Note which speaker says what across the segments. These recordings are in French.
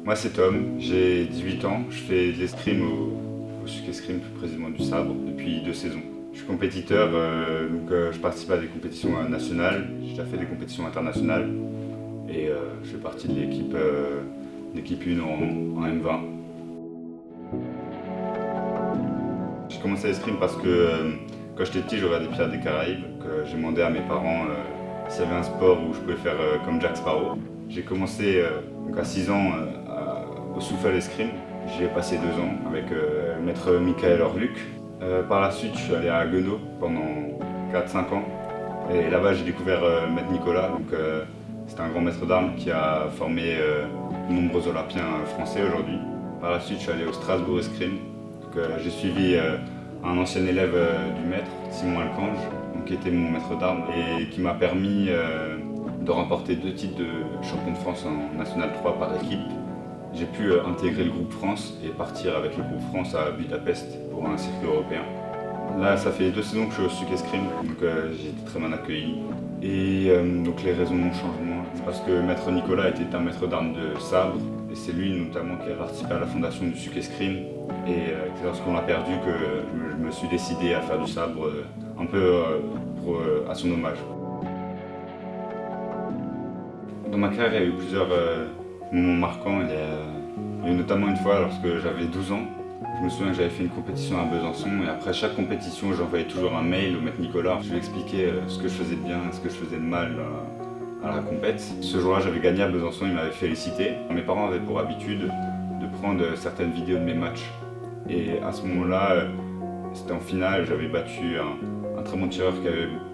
Speaker 1: Moi c'est Tom, j'ai 18 ans, je fais de l'escrime au Suc Escrime, plus précisément du sabre, depuis 2 saisons. Je suis compétiteur, je participe à des compétitions nationales, j'ai déjà fait des compétitions internationales et je fais partie de l'équipe 1 en M20. J'ai commencé l'escrime parce que quand j'étais petit, je regardais Pirates des Caraïbes, que j'ai demandé à mes parents s'il y avait un sport où je pouvais faire comme Jack Sparrow. J'ai commencé donc à 6 ans au Souffle Escrime. J'y ai passé 2 ans avec maître Michael Orluc. Par la suite, je suis allé à Guenot pendant 4-5 ans. Et là-bas, j'ai découvert maître Nicolas. C'est un grand maître d'armes qui a formé de nombreux Olympiens français aujourd'hui. Par la suite, je suis allé au Strasbourg Escrime. J'ai suivi un ancien élève du maître, Simon Alcange, qui était mon maître d'armes et qui m'a permis de remporter 2 titres de champion de France en National 3 par équipe. J'ai pu intégrer le groupe France et partir avec le groupe France à Budapest pour un circuit européen. Là, ça fait 2 saisons que je suis au Suc Escrime, j'ai été très bien accueilli. Et donc les raisons de mon changement, c'est parce que maître Nicolas était un maître d'armes de sabre, et c'est lui notamment qui a participé à la fondation du Suc Escrime. Et c'est lorsqu'on l'a perdu que je me suis décidé à faire du sabre un peu à son hommage. Dans ma carrière, il y a eu plusieurs moments marquants. Il y a eu notamment une fois lorsque j'avais 12 ans. Je me souviens que j'avais fait une compétition à Besançon et après chaque compétition, j'envoyais toujours un mail au maître Nicolas. Je lui expliquais ce que je faisais de bien, ce que je faisais de mal à la compète. Ce jour-là, j'avais gagné à Besançon, il m'avait félicité. Mes parents avaient pour habitude de prendre certaines vidéos de mes matchs. Et à ce moment-là, c'était en finale, j'avais battu un très bon tireur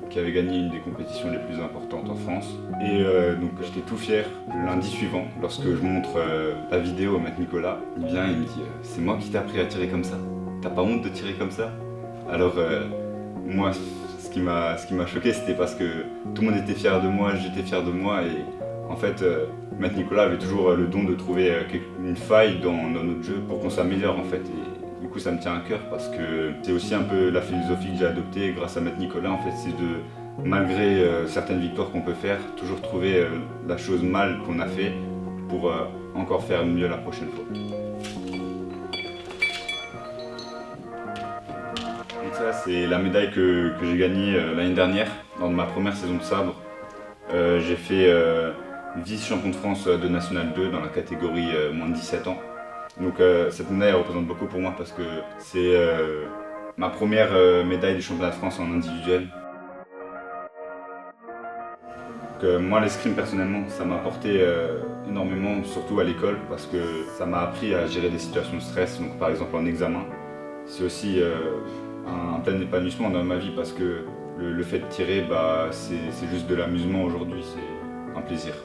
Speaker 1: qui avait gagné une des compétitions les plus importantes en France. Et donc j'étais tout fier. Le lundi suivant, lorsque je montre la vidéo au maître Nicolas, il vient et il me dit « C'est moi qui t'ai appris à tirer comme ça. T'as pas honte de tirer comme ça ?» Alors moi, ce qui m'a choqué, c'était parce que tout le monde était fier de moi, j'étais fier de moi. Et en fait, maître Nicolas avait toujours le don de trouver une faille dans notre jeu pour qu'on s'améliore en fait. Et du coup, ça me tient à cœur parce que c'est aussi un peu la philosophie que j'ai adoptée grâce à maître Nicolas. En fait, c'est de, malgré certaines victoires qu'on peut faire, toujours trouver la chose mal qu'on a fait pour encore faire mieux la prochaine fois. Donc ça, c'est la médaille que j'ai gagnée l'année dernière, lors de ma première saison de sabre. J'ai fait vice-champion de France de National 2 dans la catégorie moins de 17 ans. Donc cette médaille représente beaucoup pour moi parce que c'est ma première médaille du championnat de France en individuel. Moi, l'escrime personnellement, ça m'a apporté énormément, surtout à l'école, parce que ça m'a appris à gérer des situations de stress, donc par exemple en examen. C'est aussi un plein épanouissement dans ma vie parce que le fait de tirer, c'est juste de l'amusement aujourd'hui, c'est un plaisir.